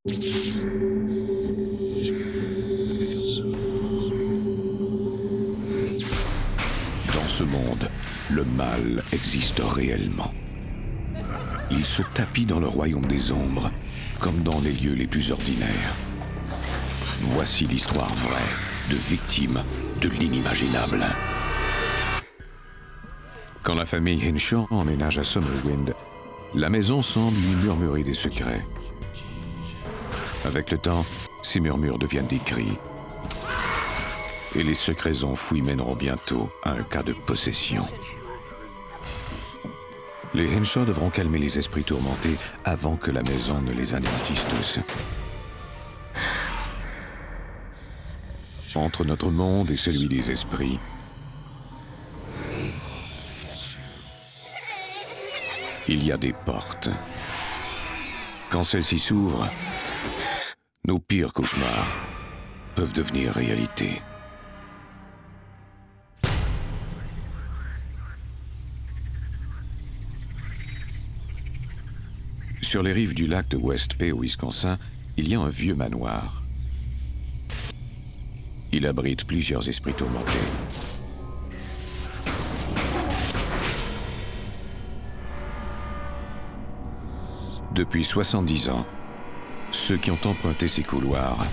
Dans ce monde, le mal existe réellement. Il se tapit dans le royaume des ombres, comme dans les lieux les plus ordinaires. Voici l'histoire vraie de victimes de l'inimaginable. Quand la famille Hinshaw emménage à Summerwind, la maison semble lui murmurer des secrets. Avec le temps, ces murmures deviennent des cris. Et les secrets enfouis mèneront bientôt à un cas de possession. Les Hinshaw devront calmer les esprits tourmentés avant que la maison ne les anéantisse tous. Entre notre monde et celui des esprits, il y a des portes. Quand celles-ci s'ouvrent, nos pires cauchemars peuvent devenir réalité. Sur les rives du lac de West Bay au Wisconsin, il y a un vieux manoir. Il abrite plusieurs esprits tourmentés. Depuis 70 ans, ceux qui ont emprunté ces couloirs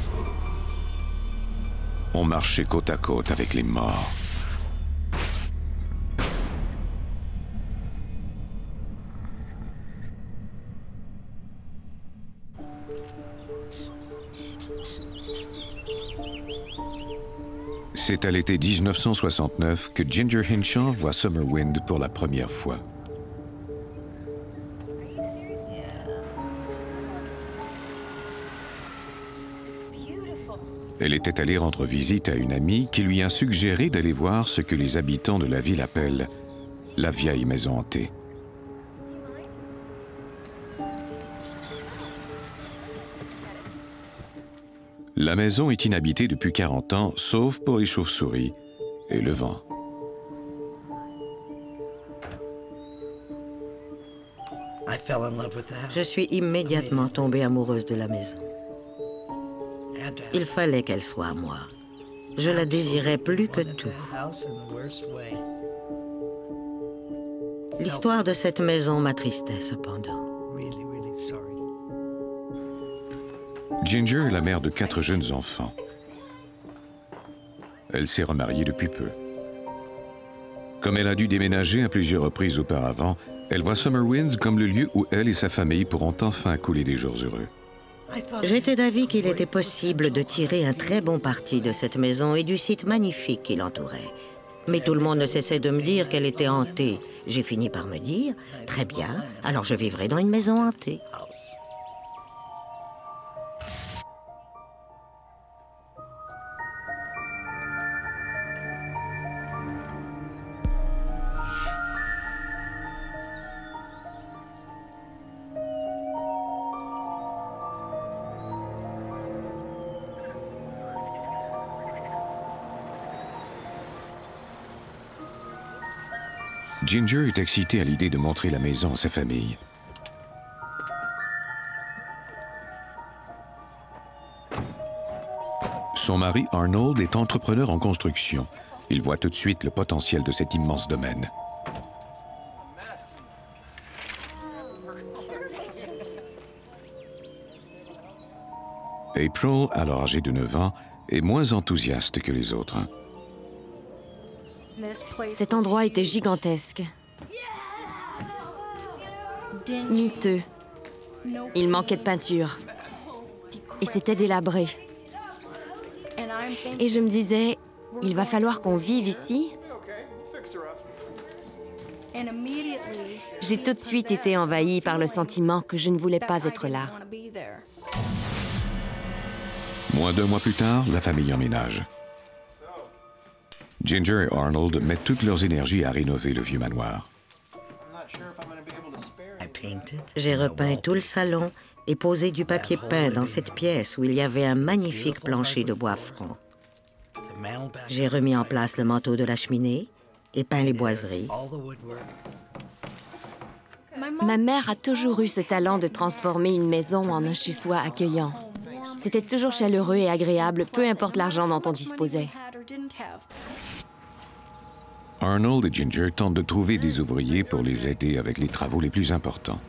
ont marché côte à côte avec les morts. C'est à l'été 1969 que Ginger Hinshaw voit Summerwind pour la première fois. Elle était allée rendre visite à une amie qui lui a suggéré d'aller voir ce que les habitants de la ville appellent la vieille maison hantée. La maison est inhabitée depuis 40 ans, sauf pour les chauves-souris et le vent. Je suis immédiatement tombée amoureuse de la maison. Il fallait qu'elle soit à moi. Je la désirais plus que tout. L'histoire de cette maison m'attristait cependant. Ginger est la mère de 4 jeunes enfants. Elle s'est remariée depuis peu. Comme elle a dû déménager à plusieurs reprises auparavant, elle voit Summerwind comme le lieu où elle et sa famille pourront enfin couler des jours heureux. J'étais d'avis qu'il était possible de tirer un très bon parti de cette maison et du site magnifique qui l'entourait. Mais tout le monde ne cessait de me dire qu'elle était hantée. J'ai fini par me dire, très bien, alors je vivrai dans une maison hantée. Ginger est excitée à l'idée de montrer la maison à sa famille. Son mari, Arnold, est entrepreneur en construction. Il voit tout de suite le potentiel de cet immense domaine. April, alors âgée de 9 ans, est moins enthousiaste que les autres. Cet endroit était gigantesque. Miteux. Il manquait de peinture. Et c'était délabré. Et je me disais, il va falloir qu'on vive ici. J'ai tout de suite été envahie par le sentiment que je ne voulais pas être là. Moins d'1 mois plus tard, la famille emménage. Ginger et Arnold mettent toutes leurs énergies à rénover le vieux manoir. J'ai repeint tout le salon et posé du papier peint dans cette pièce où il y avait un magnifique plancher de bois franc. J'ai remis en place le manteau de la cheminée et peint les boiseries. Ma mère a toujours eu ce talent de transformer une maison en un chez-soi accueillant. C'était toujours chaleureux et agréable, peu importe l'argent dont on disposait. Arnold et Ginger tentent de trouver des ouvriers pour les aider avec les travaux les plus importants.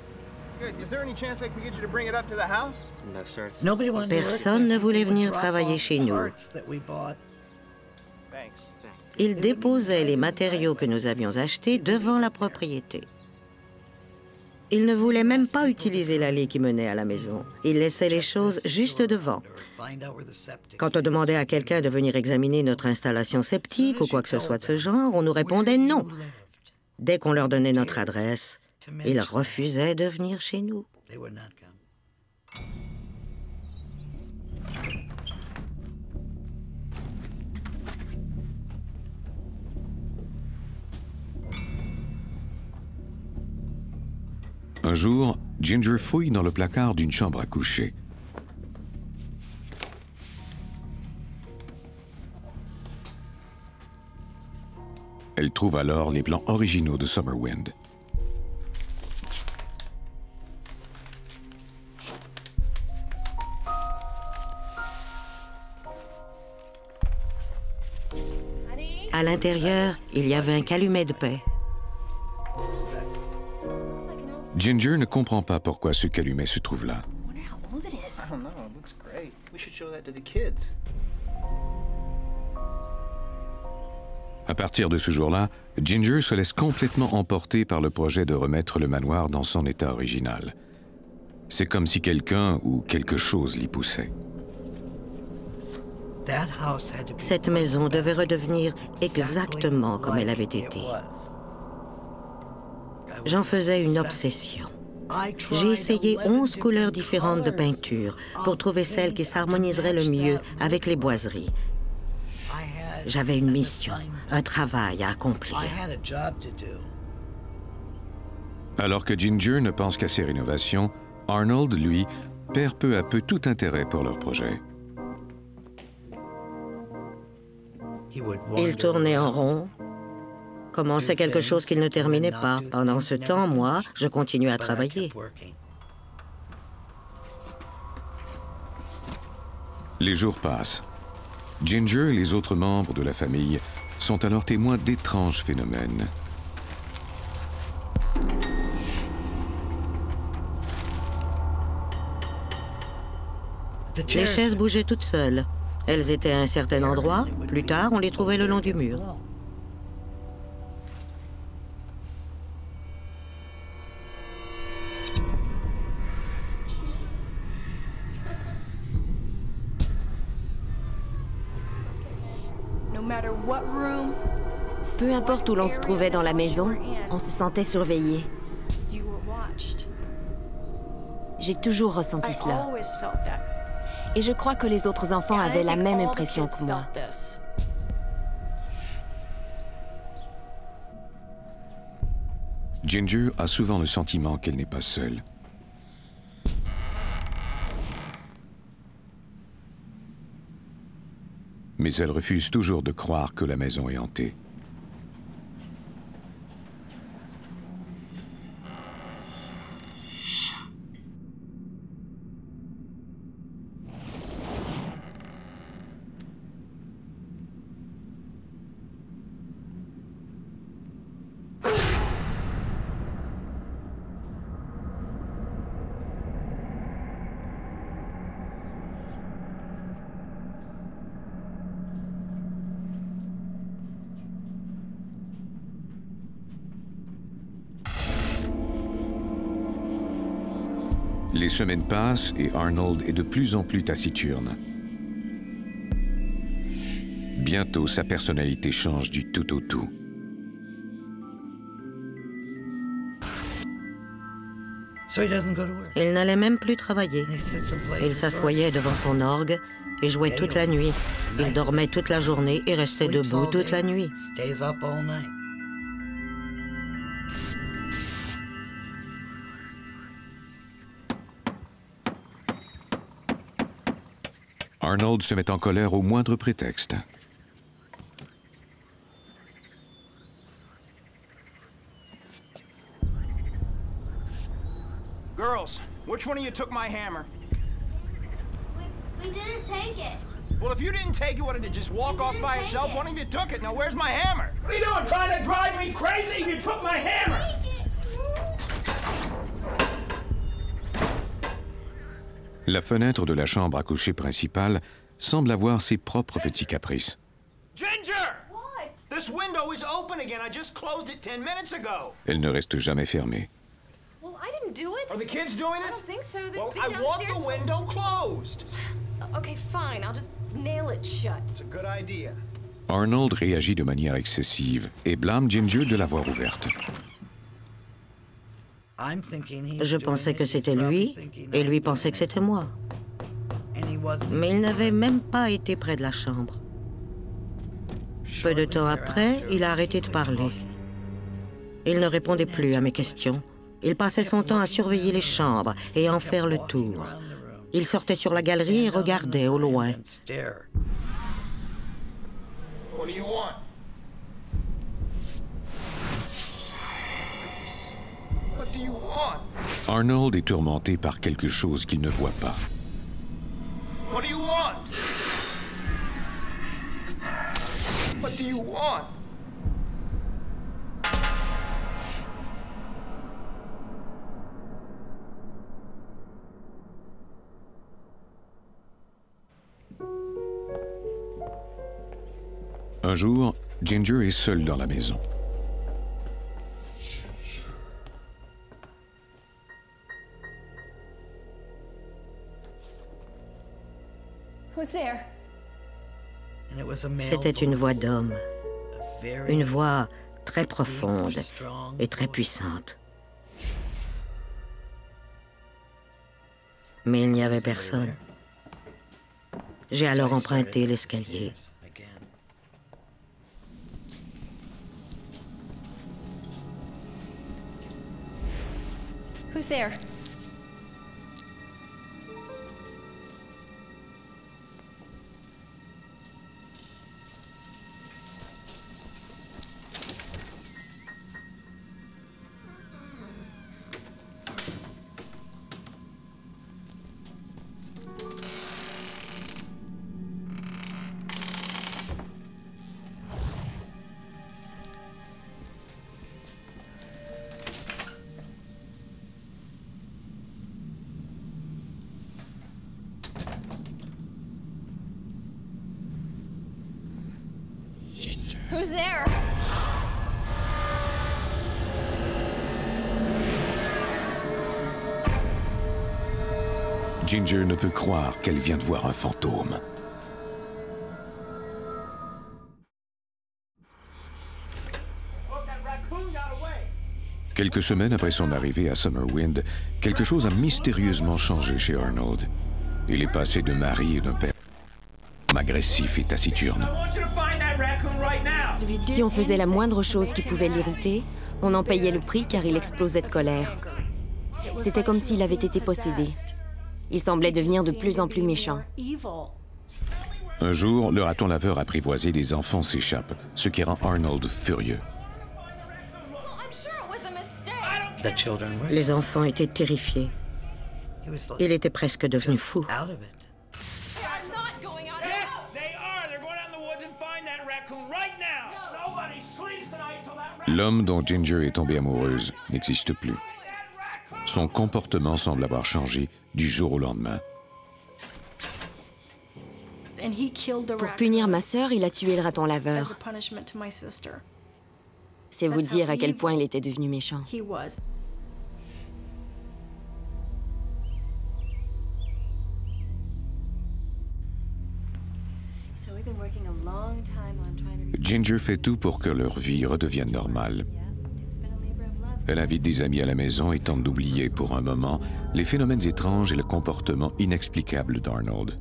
Personne ne voulait venir travailler chez nous. Ils déposaient les matériaux que nous avions achetés devant la propriété. Ils ne voulaient même pas utiliser l'allée qui menait à la maison. Ils laissaient les choses juste devant. Quand on demandait à quelqu'un de venir examiner notre installation septique ou quoi que ce soit de ce genre, on nous répondait non. Dès qu'on leur donnait notre adresse, ils refusaient de venir chez nous. Un jour, Ginger fouille dans le placard d'une chambre à coucher. Elle trouve alors les plans originaux de Summerwind. À l'intérieur, il y avait un calumet de paix. Ginger ne comprend pas pourquoi ce calumet se trouve là. À partir de ce jour-là, Ginger se laisse complètement emporter par le projet de remettre le manoir dans son état original. C'est comme si quelqu'un ou quelque chose l'y poussait. Cette maison devait redevenir exactement comme elle avait été. J'en faisais une obsession. J'ai essayé 11 couleurs différentes de peinture pour trouver celle qui s'harmoniserait le mieux avec les boiseries. J'avais une mission, un travail à accomplir. Alors que Ginger ne pense qu'à ses rénovations, Arnold, lui, perd peu à peu tout intérêt pour leur projet. Il tournait en rond, commençait quelque chose qu'il ne terminait pas. Pendant ce temps, moi, je continuais à travailler. Les jours passent. Ginger et les autres membres de la famille sont alors témoins d'étranges phénomènes. Les chaises bougeaient toutes seules. Elles étaient à un certain endroit. Plus tard, on les trouvait le long du mur. Peu importe où l'on se trouvait dans la maison, on se sentait surveillé. J'ai toujours ressenti cela. Et je crois que les autres enfants avaient la même impression que moi. Ginger a souvent le sentiment qu'elle n'est pas seule. Mais elle refuse toujours de croire que la maison est hantée. Les semaines passent et Arnold est de plus en plus taciturne. Bientôt, sa personnalité change du tout au tout. Il n'allait même plus travailler. Il s'assoyait devant son orgue et jouait toute la nuit. Il dormait toute la journée et restait debout toute la nuit. Arnold se met en colère au moindre prétexte. Which one of you took my hammer? We didn't take it. Well, if you didn't take it, what, did it just walk off by itself? One of you took it. Now, where's my hammer? What are you doing, trying to drive me crazy? You took my hammer! La fenêtre de la chambre à coucher principale semble avoir ses propres petits caprices. Ginger! What? This window is open again. I just closed it 10 minutes ago. Elle ne reste jamais fermée. Well, I didn't do it. Are the kids doing it? I don't think so. They've Well, been I want downstairs. the window closed. Okay, fine. I'll just nail it shut. It's a good idea. Arnold réagit de manière excessive et blâme Ginger de l'avoir ouverte. Je pensais que c'était lui, et lui pensait que c'était moi. Mais il n'avait même pas été près de la chambre. Peu de temps après, il a arrêté de parler. Il ne répondait plus à mes questions. Il passait son temps à surveiller les chambres et à en faire le tour. Il sortait sur la galerie et regardait au loin. What do you want? What do you want? Arnold est tourmenté par quelque chose qu'il ne voit pas. What do you want? What do you want? Un jour, Ginger est seule dans la maison. Who's there? C'était une voix d'homme, une voix très profonde et très puissante. Mais il n'y avait personne. J'ai alors emprunté l'escalier. Who's there? Who's there? Ginger ne peut croire qu'elle vient de voir un fantôme. Quelques semaines après son arrivée à Summerwind, quelque chose a mystérieusement changé chez Arnold. Il est passé de mari et d'un père agressif et taciturne. Si on faisait la moindre chose qui pouvait l'irriter, on en payait le prix car il explosait de colère. C'était comme s'il avait été possédé. Il semblait devenir de plus en plus méchant. Un jour, le raton laveur apprivoisé des enfants s'échappe, ce qui rend Arnold furieux. Les enfants étaient terrifiés. Il était presque devenu fou. L'homme dont Ginger est tombée amoureuse n'existe plus. Son comportement semble avoir changé du jour au lendemain. Pour punir ma sœur, il a tué le raton laveur. C'est vous dire à quel point il était devenu méchant. Ginger fait tout pour que leur vie redevienne normale. Elle invite des amis à la maison et tente d'oublier pour un moment les phénomènes étranges et le comportement inexplicable d'Arnold.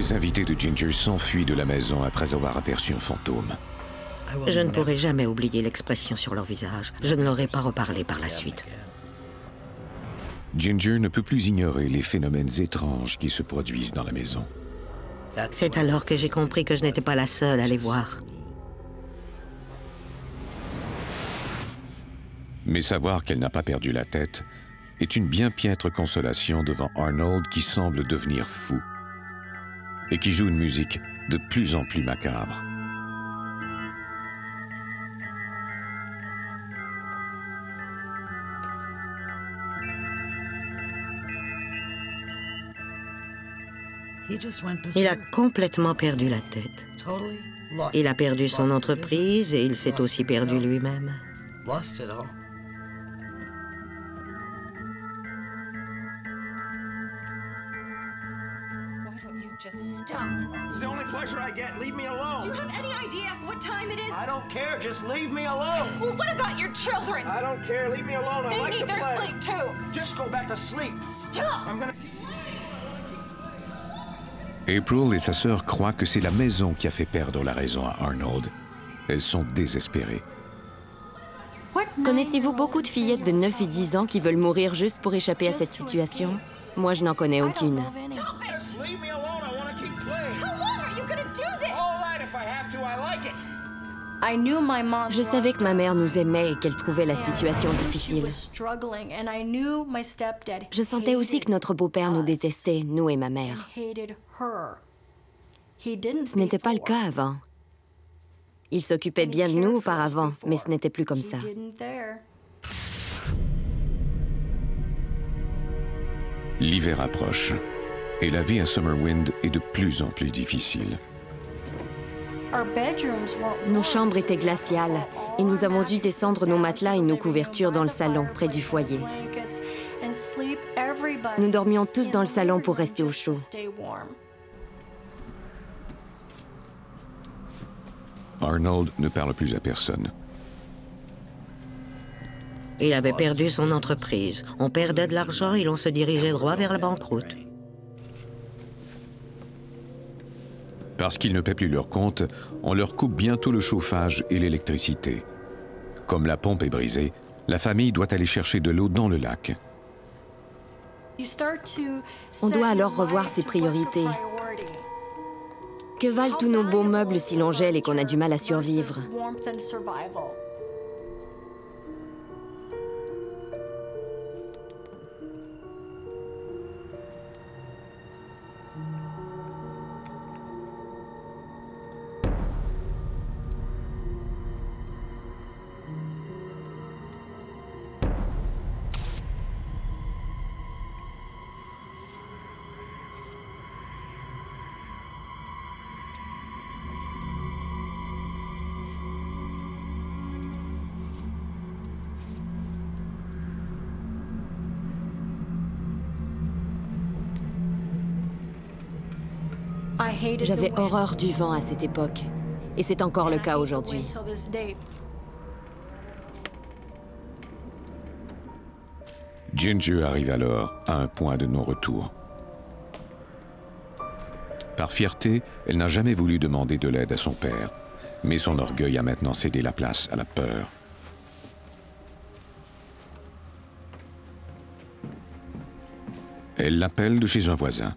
les invités de Ginger s'enfuient de la maison après avoir aperçu un fantôme. Je ne pourrai jamais oublier l'expression sur leur visage. Je ne leur ai pas reparlé par la suite. Ginger ne peut plus ignorer les phénomènes étranges qui se produisent dans la maison. C'est alors que j'ai compris que je n'étais pas la seule à les voir. Mais savoir qu'elle n'a pas perdu la tête est une bien piètre consolation devant Arnold qui semble devenir fou et qui joue une musique de plus en plus macabre. Il a complètement perdu la tête. Il a perdu son entreprise et il s'est aussi perdu lui-même. Why don't you just stop? It's the only pleasure I get. Leave me alone. Do you have any idea what time it is? I don't care. Just leave me alone. Well, what about your children? I don't care. Leave me alone. I They like need to their play. sleep too. Just go back to sleep. Stop! I'm gonna... April et sa sœur croient que c'est la maison qui a fait perdre la raison à Arnold. Elles sont désespérées. Connaissez-vous beaucoup de fillettes de 9 et 10 ans qui veulent mourir juste pour échapper à cette situation? Moi, je n'en connais aucune. Stop it! Just leave me alone. I want to keep playing. How long are you gonna do this? All right, if I have to, I like it. I knew my mom. Je savais que ma mère nous aimait et qu'elle trouvait la situation difficile. Je sentais aussi que notre beau-père nous détestait, nous et ma mère. Ce n'était pas le cas avant. Il s'occupait bien de nous auparavant, mais ce n'était plus comme ça. L'hiver approche et la vie à Summerwind est de plus en plus difficile. Nos chambres étaient glaciales et nous avons dû descendre nos matelas et nos couvertures dans le salon, près du foyer. Nous dormions tous dans le salon pour rester au chaud. Arnold ne parle plus à personne. Il avait perdu son entreprise. On perdait de l'argent et l'on se dirigeait droit vers la banqueroute. Parce qu'ils ne paient plus leur compte, on leur coupe bientôt le chauffage et l'électricité. Comme la pompe est brisée, la famille doit aller chercher de l'eau dans le lac. On doit alors revoir ses priorités. Que valent tous nos beaux meubles si l'on gèle et qu'on a du mal à survivre? J'avais horreur du vent à cette époque, et c'est encore le cas aujourd'hui. Ginger arrive alors à un point de non-retour. Par fierté, elle n'a jamais voulu demander de l'aide à son père, mais son orgueil a maintenant cédé la place à la peur. Elle l'appelle de chez un voisin.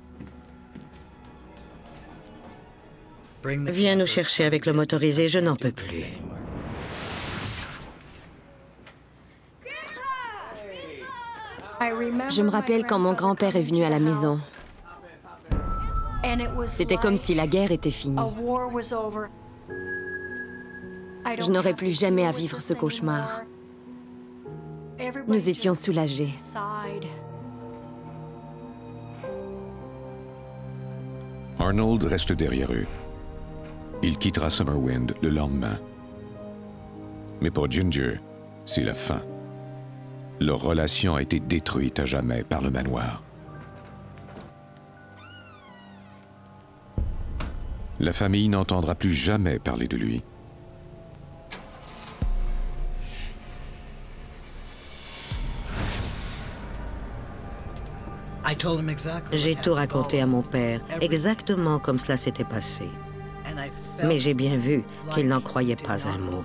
Viens nous chercher avec le motorisé, je n'en peux plus. Je me rappelle quand mon grand-père est venu à la maison. C'était comme si la guerre était finie. Je n'aurais plus jamais à vivre ce cauchemar. Nous étions soulagés. Arnold reste derrière eux. Il quittera Summerwind le lendemain. Mais pour Ginger, c'est la fin. Leur relation a été détruite à jamais par le manoir. La famille n'entendra plus jamais parler de lui. J'ai tout raconté à mon père, exactement comme cela s'était passé. Mais j'ai bien vu qu'il n'en croyait pas un mot.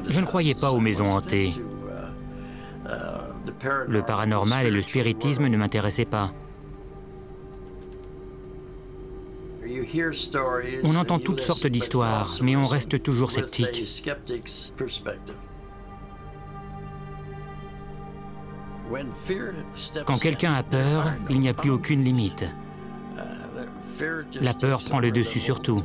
Je ne croyais pas aux maisons hantées. Le paranormal et le spiritisme ne m'intéressaient pas. On entend toutes sortes d'histoires, mais on reste toujours sceptique. Quand quelqu'un a peur, il n'y a plus aucune limite. La peur prend le dessus sur tout.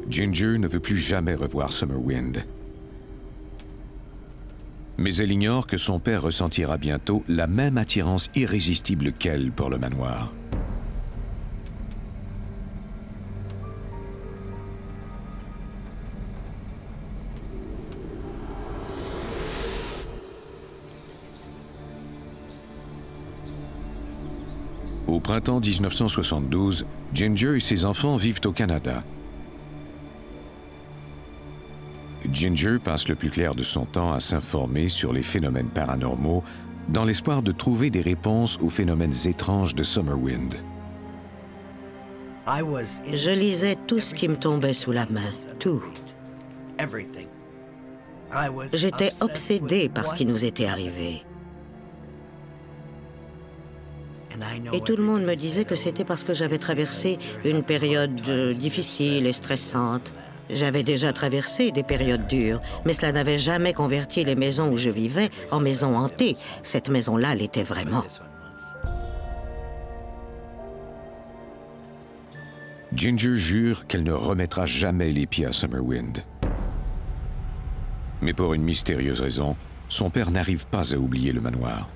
Ginger ne veut plus jamais revoir Summerwind. Mais elle ignore que son père ressentira bientôt la même attirance irrésistible qu'elle pour le manoir. Au printemps 1972, Ginger et ses enfants vivent au Canada. Ginger passe le plus clair de son temps à s'informer sur les phénomènes paranormaux dans l'espoir de trouver des réponses aux phénomènes étranges de Summerwind. Je lisais tout ce qui me tombait sous la main, tout. J'étais obsédée par ce qui nous était arrivé. Et tout le monde me disait que c'était parce que j'avais traversé une période difficile et stressante. J'avais déjà traversé des périodes dures, mais cela n'avait jamais converti les maisons où je vivais en maisons hantées. Cette maison-là l'était vraiment. Ginger jure qu'elle ne remettra jamais les pieds à Summerwind. Mais pour une mystérieuse raison, son père n'arrive pas à oublier le manoir.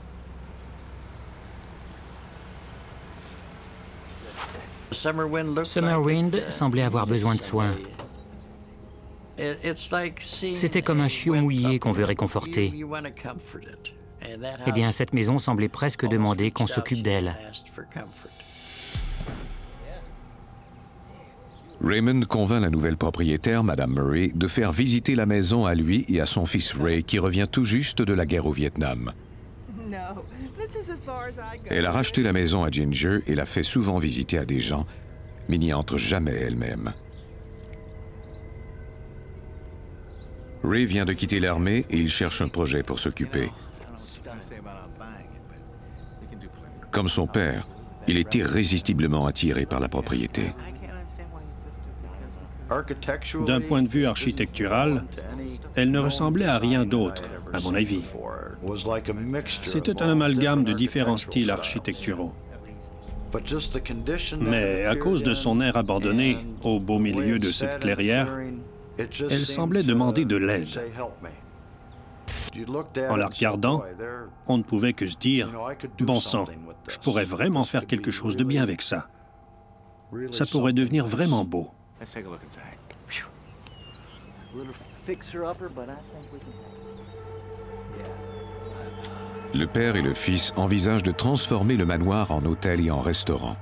Summerwind semblait avoir besoin de soins. C'était comme un chiot mouillé qu'on veut réconforter. Eh bien, cette maison semblait presque demander qu'on s'occupe d'elle. Raymond convainc la nouvelle propriétaire, Madame Murray, de faire visiter la maison à lui et à son fils Ray, qui revient tout juste de la guerre au Vietnam. Elle a racheté la maison à Ginger et l'a fait souvent visiter à des gens, mais n'y entre jamais elle-même. Ray vient de quitter l'armée et il cherche un projet pour s'occuper. Comme son père, il est irrésistiblement attiré par la propriété. D'un point de vue architectural, elle ne ressemblait à rien d'autre, à mon avis. C'était un amalgame de différents styles architecturaux. Mais à cause de son air abandonné, au beau milieu de cette clairière, elle semblait demander de l'aide. En la regardant, on ne pouvait que se dire « Bon sang, je pourrais vraiment faire quelque chose de bien avec ça. Ça pourrait devenir vraiment beau. » Le père et le fils envisagent de transformer le manoir en hôtel et en restaurant.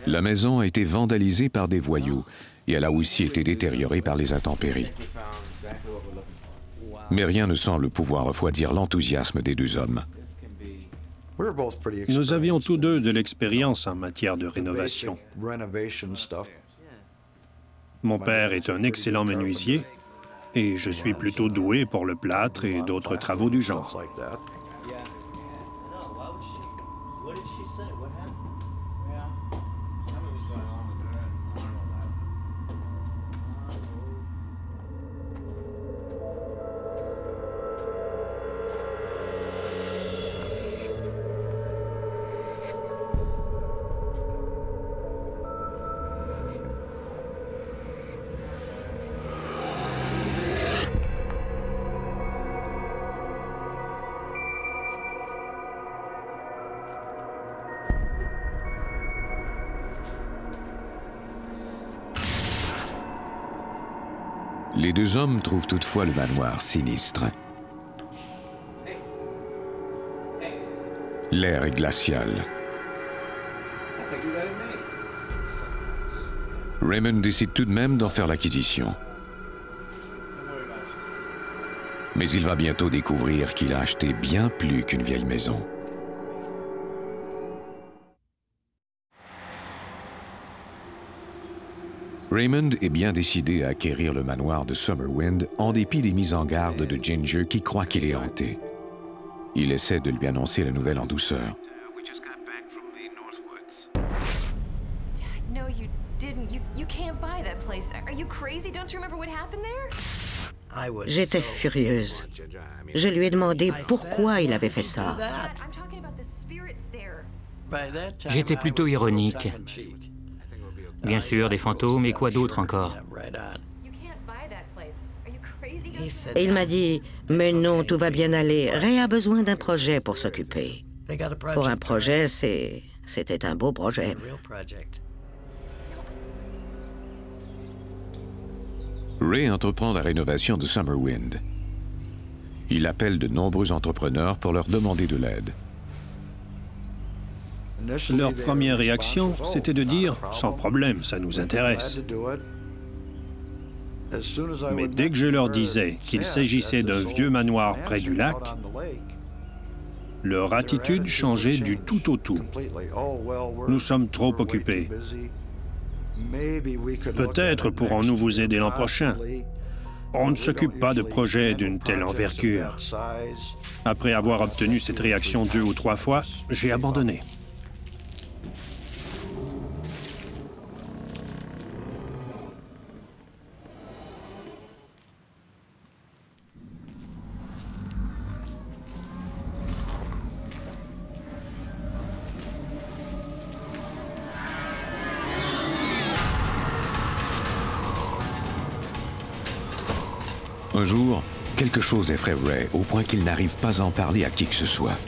La maison a été vandalisée par des voyous et elle a aussi été détériorée par les intempéries. Mais rien ne semble pouvoir refroidir l'enthousiasme des deux hommes. Nous avions tous deux de l'expérience en matière de rénovation. Mon père est un excellent menuisier et je suis plutôt doué pour le plâtre et d'autres travaux du genre. Les deux hommes trouvent toutefois le manoir sinistre. L'air est glacial. Raymond décide tout de même d'en faire l'acquisition. Mais il va bientôt découvrir qu'il a acheté bien plus qu'une vieille maison. Raymond est bien décidé à acquérir le manoir de Summerwind en dépit des mises en garde de Ginger qui croit qu'il est hanté. Il essaie de lui annoncer la nouvelle en douceur. No, you didn't. You can't buy that place. Are you crazy? Don't you remember what happened there? J'étais furieuse. Je lui ai demandé pourquoi il avait fait ça. Dad, I'm talking about the spirits there. J'étais plutôt ironique. Bien sûr, des fantômes, et quoi d'autre encore? You can't buy that place. Are you crazy? Don't you Et il m'a dit, mais non, tout va bien aller. Ray a besoin d'un projet pour s'occuper. Pour un projet, c'était un beau projet. Ray entreprend la rénovation de Summerwind. Il appelle de nombreux entrepreneurs pour leur demander de l'aide. Leur première réaction, c'était de dire « sans problème, ça nous intéresse ». Mais dès que je leur disais qu'il s'agissait d'un vieux manoir près du lac, leur attitude changeait du tout au tout. Nous sommes trop occupés. Peut-être pourrons-nous vous aider l'an prochain. On ne s'occupe pas de projets d'une telle envergure. Après avoir obtenu cette réaction 2 ou 3 fois, j'ai abandonné. Un jour, quelque chose effraie Ray au point qu'il n'arrive pas à en parler à qui que ce soit.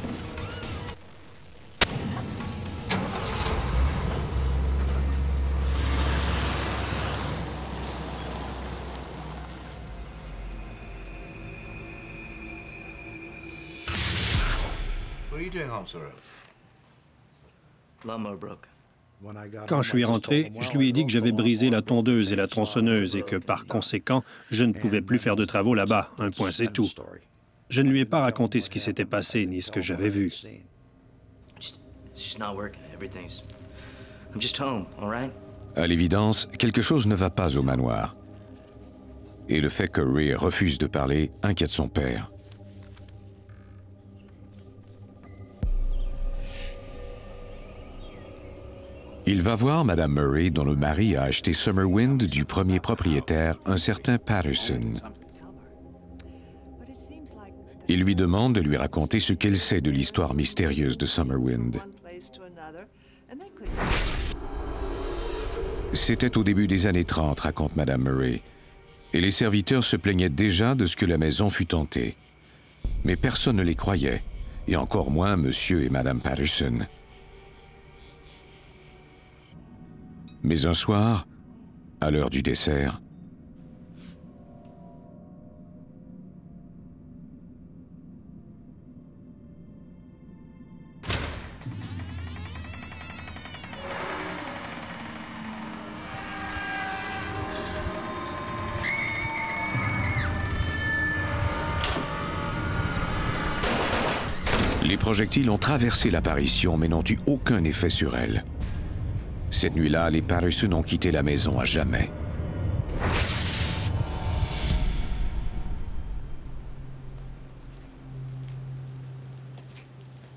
What are you doing home, Sora? Lawnmower broke. Quand je suis rentré, je lui ai dit que j'avais brisé la tondeuse et la tronçonneuse et que, par conséquent, je ne pouvais plus faire de travaux là-bas. Un point, c'est tout. Je ne lui ai pas raconté ce qui s'était passé ni ce que j'avais vu. À l'évidence, quelque chose ne va pas au manoir. Et le fait que Ray refuse de parler inquiète son père. Il va voir Madame Murray, dont le mari a acheté Summerwind du premier propriétaire, un certain Patterson. Il lui demande de lui raconter ce qu'elle sait de l'histoire mystérieuse de Summerwind. C'était au début des années 30, raconte Madame Murray, et les serviteurs se plaignaient déjà de ce que la maison fût hantée. Mais personne ne les croyait, et encore moins Monsieur et Madame Patterson. Mais un soir, à l'heure du dessert, les projectiles ont traversé l'apparition mais n'ont eu aucun effet sur elle. Cette nuit-là, les Patterson ont quitté la maison à jamais.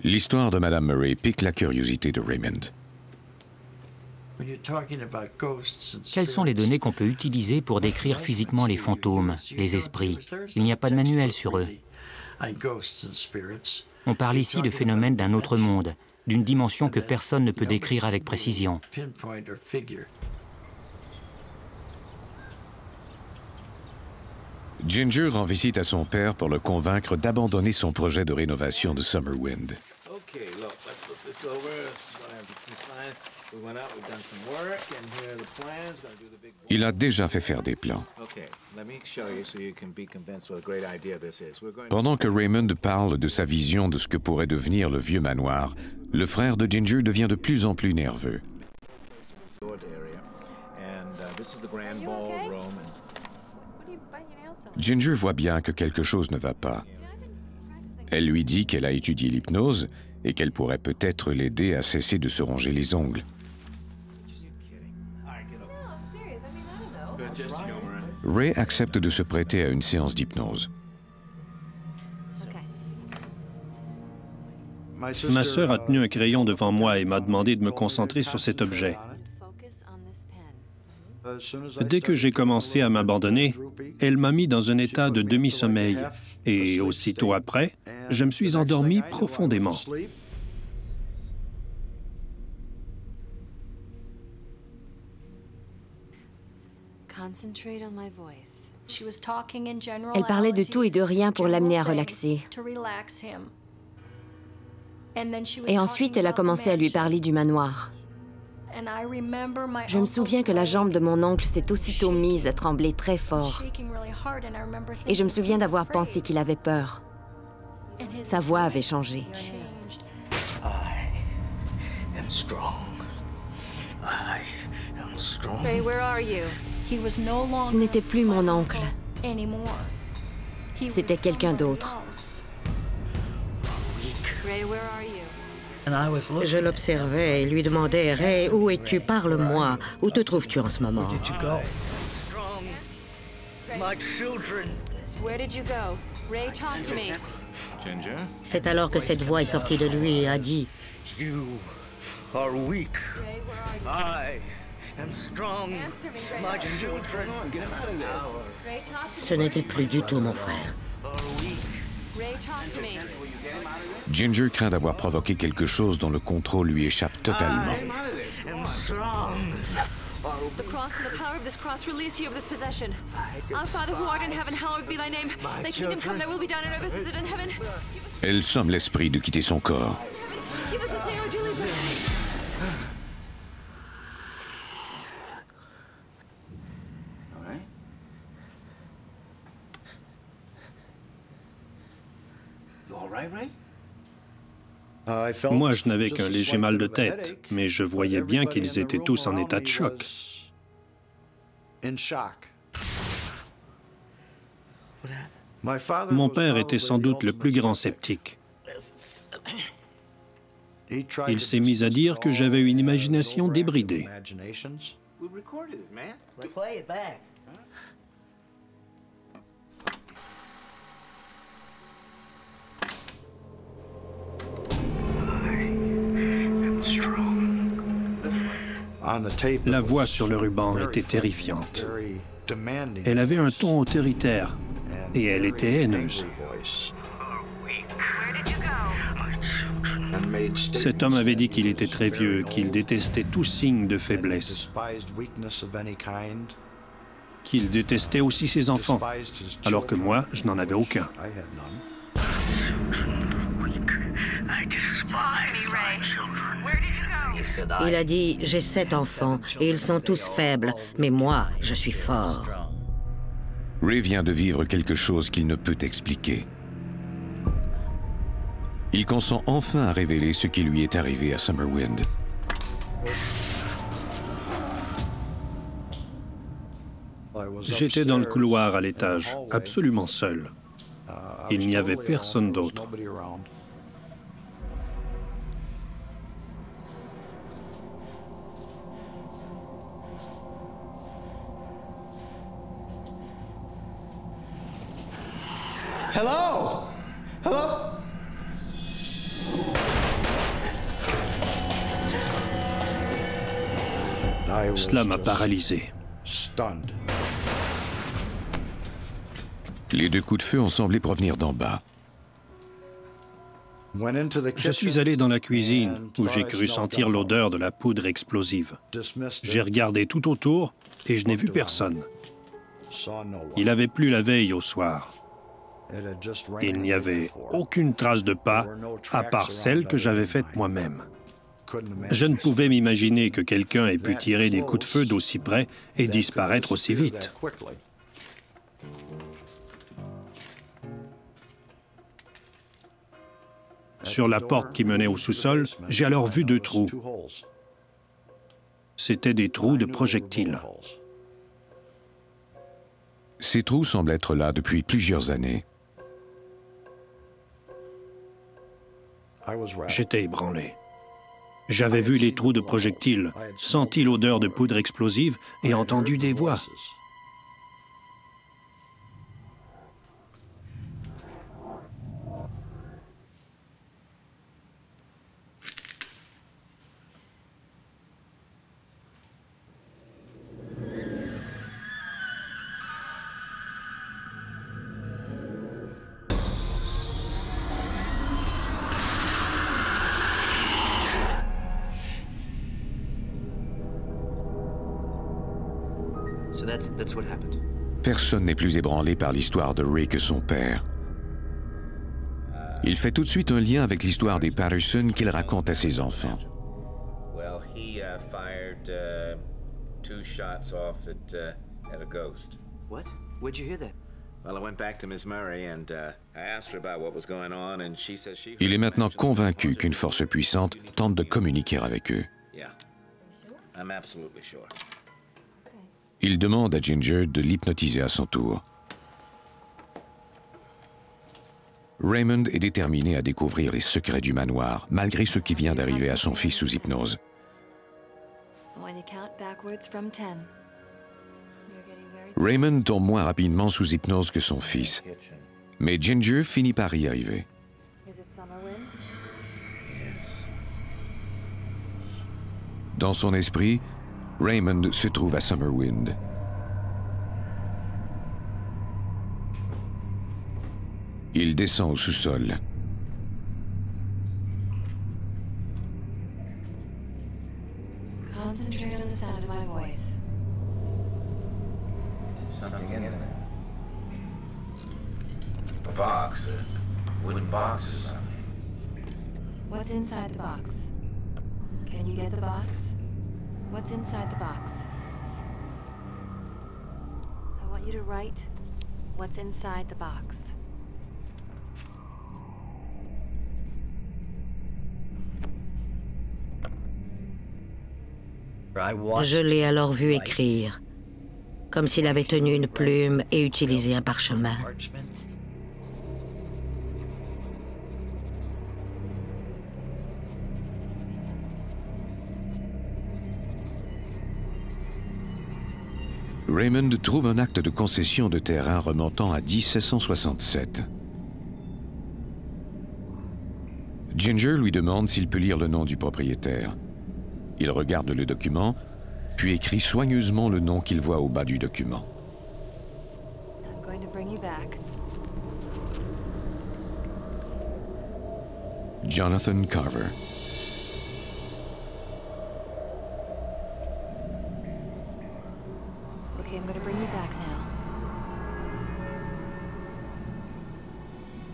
L'histoire de Madame Murray pique la curiosité de Raymond. Quelles sont les données qu'on peut utiliser pour décrire physiquement les fantômes, les esprits? Il n'y a pas de manuel sur eux. On parle ici de phénomènes d'un autre monde, d'une dimension que personne ne peut décrire avec précision. Ginger rend visite à son père pour le convaincre d'abandonner son projet de rénovation de Summerwind. Okay, look, Il a déjà fait faire des plans. Pendant que Raymond parle de sa vision de ce que pourrait devenir le vieux manoir, le frère de Ginger devient de plus en plus nerveux. Ginger voit bien que quelque chose ne va pas. Elle lui dit qu'elle a étudié l'hypnose et qu'elle pourrait peut-être l'aider à cesser de se ronger les ongles. Ray accepte de se prêter à une séance d'hypnose. Ma sœur a tenu un crayon devant moi et m'a demandé de me concentrer sur cet objet. Dès que j'ai commencé à m'abandonner, elle m'a mis dans un état de demi-sommeil. Et aussitôt après, je me suis endormi profondément. Elle parlait de tout et de rien pour l'amener à relaxer. Et ensuite, elle a commencé à lui parler du manoir. Je me souviens que la jambe de mon oncle s'est aussitôt mise à trembler très fort. Et je me souviens d'avoir pensé qu'il avait peur. Sa voix avait changé. Ce n'était plus mon oncle. C'était quelqu'un d'autre. Je l'observais et lui demandais, « Ray, où es-tu? Parle-moi. Où te trouves-tu en ce moment? » C'est alors que cette voix est sortie de lui et a dit, « Ce n'était plus du tout mon frère. » Ginger craint d'avoir provoqué quelque chose dont le contrôle lui échappe totalement. Elle somme l'esprit de quitter son corps. Moi, je n'avais qu'un léger mal de tête, mais je voyais bien qu'ils étaient tous en état de choc. Mon père était sans doute le plus grand sceptique. Il s'est mis à dire que j'avais une imagination débridée. La voix sur le ruban était terrifiante. Elle avait un ton autoritaire et elle était haineuse. Cet homme avait dit qu'il était très vieux, qu'il détestait tout signe de faiblesse, qu'il détestait aussi ses enfants, alors que moi, je n'en avais aucun. Il a dit, « J'ai 7 enfants et ils sont tous faibles, mais moi, je suis fort. » Ray vient de vivre quelque chose qu'il ne peut expliquer. Il consent enfin à révéler ce qui lui est arrivé à Summerwind. J'étais dans le couloir à l'étage, absolument seul. Il n'y avait personne d'autre. Hello? Hello? Cela m'a paralysé. Les 2 coups de feu ont semblé provenir d'en bas. Je suis allé dans la cuisine, où j'ai cru sentir l'odeur de la poudre explosive. J'ai regardé tout autour et je n'ai vu personne. Il avait plu la veille au soir. Il n'y avait aucune trace de pas, à part celle que j'avais faite moi-même. Je ne pouvais m'imaginer que quelqu'un ait pu tirer des coups de feu d'aussi près et disparaître aussi vite. Sur la porte qui menait au sous-sol, j'ai alors vu 2 trous. C'étaient des trous de projectiles. Ces trous semblent être là depuis plusieurs années. J'étais ébranlé. J'avais vu les trous de projectiles, senti l'odeur de poudre explosive et entendu des voix. Personne n'est plus ébranlé par l'histoire de Ray que son père. Il fait tout de suite un lien avec l'histoire des Patterson qu'il raconte à ses enfants. Well, he fired 2 shots off at a ghost. What? Where'd you hear that? Well, I went back to Miss Murray and I asked her about what was going on, and she says she. Il est maintenant convaincu qu'une force puissante tente de communiquer avec eux. Yeah, I'm absolutely sure. Il demande à Ginger de l'hypnotiser à son tour. Raymond est déterminé à découvrir les secrets du manoir, malgré ce qui vient d'arriver à son fils sous hypnose. Raymond tombe moins rapidement sous hypnose que son fils, mais Ginger finit par y arriver. Dans son esprit, Raymond se trouve à Summerwind. Il descend au sous-sol. Concentrate on the sound of my voice. Something in there. A box, a wooden box or something. What's inside the box? Can you get the box? What's inside the box? I want you to write what's inside the box. Je l'ai alors vu écrire, comme s'il avait tenu une plume et utilisé un parchemin. Raymond trouve un acte de concession de terrain remontant à 1767. Ginger lui demande s'il peut lire le nom du propriétaire. Il regarde le document, puis écrit soigneusement le nom qu'il voit au bas du document. I'm going to bring you back. Jonathan Carver. Okay, I'm going to bring you back now.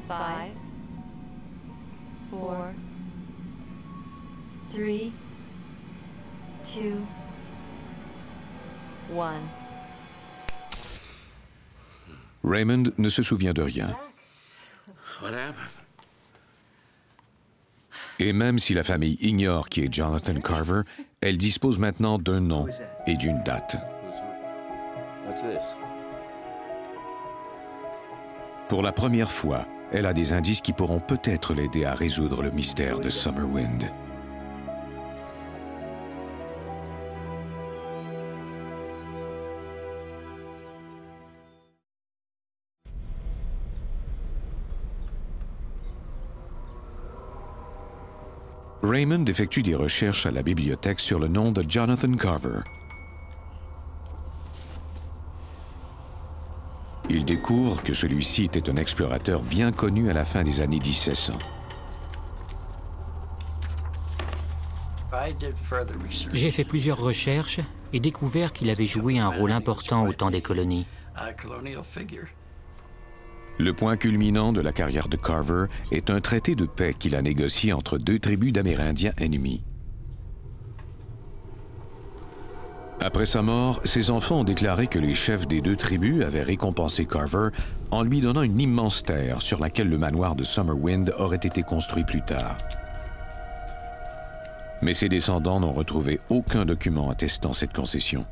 5, 4, 3, 2, 1. Raymond ne se souvient de rien. What happened? Et même si la famille ignore qui est Jonathan Carver, elle dispose maintenant d'un nom et d'une date. What's this? Pour la première fois, elle a des indices qui pourront peut-être l'aider à résoudre le mystère de Summerwind. Raymond effectue des recherches à la bibliothèque sur le nom de Jonathan Carver. Il découvre que celui-ci était un explorateur bien connu à la fin des années 1700. J'ai fait plusieurs recherches et découvert qu'il avait joué un rôle important au temps des colonies. Le point culminant de la carrière de Carver est un traité de paix qu'il a négocié entre deux tribus d'Amérindiens ennemis. Après sa mort, ses enfants ont déclaré que les chefs des deux tribus avaient récompensé Carver en lui donnant une immense terre sur laquelle le manoir de Summerwind aurait été construit plus tard. Mais ses descendants n'ont retrouvé aucun document attestant cette concession.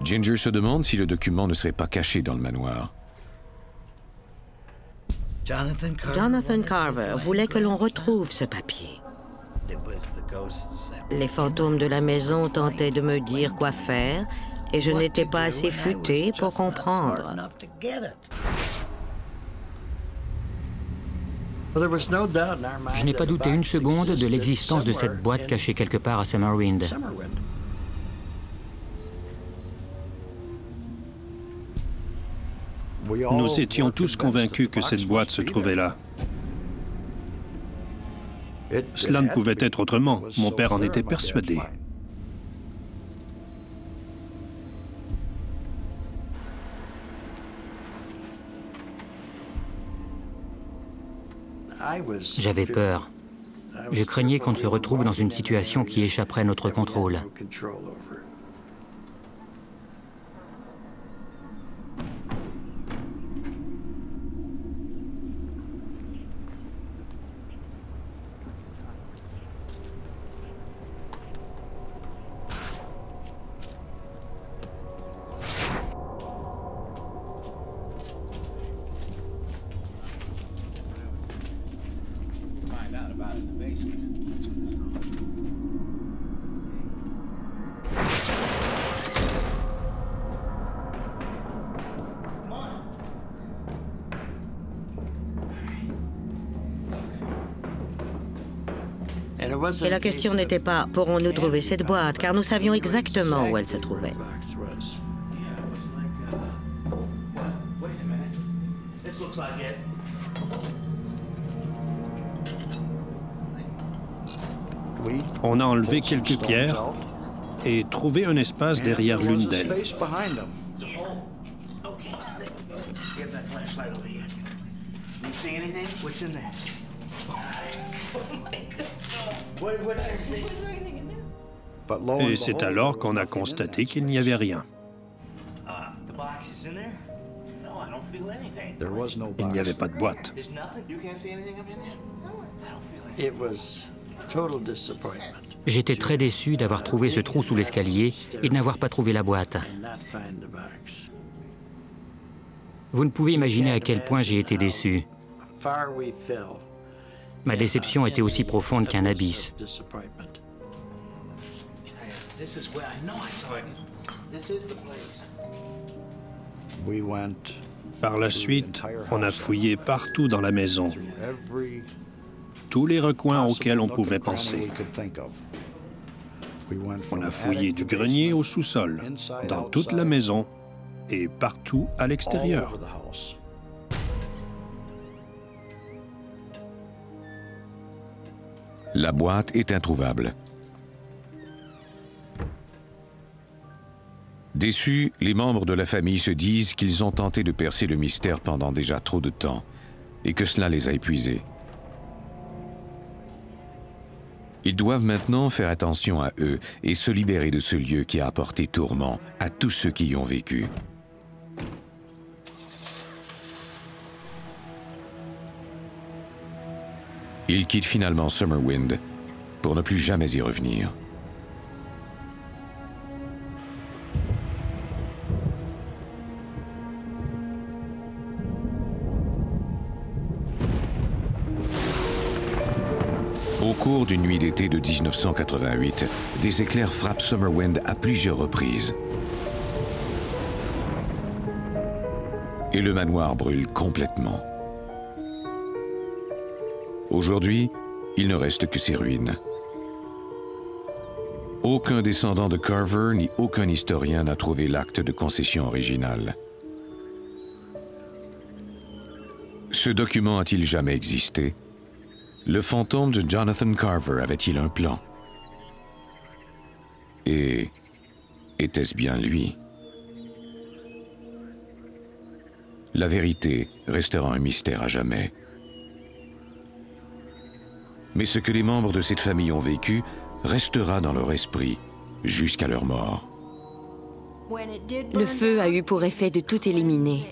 Ginger se demande si le document ne serait pas caché dans le manoir. Jonathan Carver voulait que l'on retrouve ce papier. Les fantômes de la maison tentaient de me dire quoi faire et je n'étais pas assez futé pour comprendre. Je n'ai pas douté une seconde de l'existence de cette boîte cachée quelque part à Summerwind. Nous étions tous convaincus que cette boîte se trouvait là. Cela ne pouvait être autrement. Mon père en était persuadé. J'avais peur. Je craignais qu'on ne se retrouve dans une situation qui échapperait à notre contrôle. Et la question n'était pas « pourrons-nous trouver cette boîte ?» car nous savions exactement où elle se trouvait. On a enlevé quelques pierres et trouvé un espace derrière l'une d'elles. Et c'est alors qu'on a constaté qu'il n'y avait rien. Il n'y avait pas de boîte. J'étais très déçu d'avoir trouvé ce trou sous l'escalier et de n'avoir pas trouvé la boîte. Vous ne pouvez imaginer à quel point j'ai été déçu. Ma déception était aussi profonde qu'un abysse. Par la suite, on a fouillé partout dans la maison, tous les recoins auxquels on pouvait penser. On a fouillé du grenier au sous-sol, dans toute la maison et partout à l'extérieur. La boîte est introuvable. Déçus, les membres de la famille se disent qu'ils ont tenté de percer le mystère pendant déjà trop de temps et que cela les a épuisés. Ils doivent maintenant faire attention à eux et se libérer de ce lieu qui a apporté tourment à tous ceux qui y ont vécu. Ils quittent finalement Summerwind pour ne plus jamais y revenir. Au cours d'une nuit d'été de 1988, des éclairs frappent Summerwind à plusieurs reprises. Et le manoir brûle complètement. Aujourd'hui, il ne reste que ses ruines. Aucun descendant de Carver ni aucun historien n'a trouvé l'acte de concession original. Ce document a-t-il jamais existé? Le fantôme de Jonathan Carver avait-il un plan? Et était-ce bien lui? la vérité restera un mystère à jamais. Mais ce que les membres de cette famille ont vécu restera dans leur esprit jusqu'à leur mort. Le feu a eu pour effet de tout éliminer.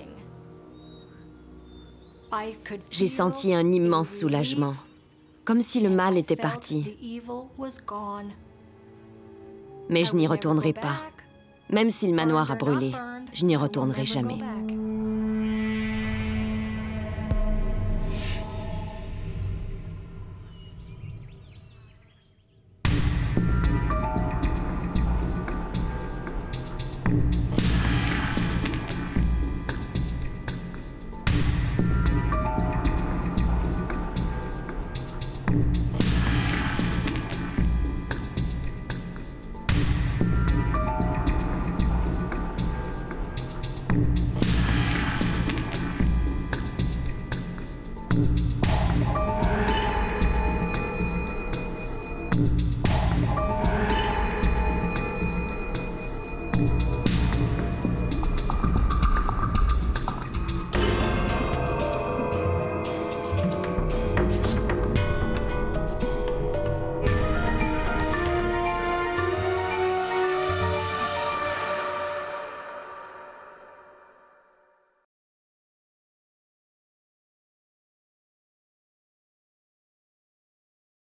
J'ai senti un immense soulagement, comme si le mal était parti. Mais je n'y retournerai pas. Même si le manoir a brûlé, je n'y retournerai jamais.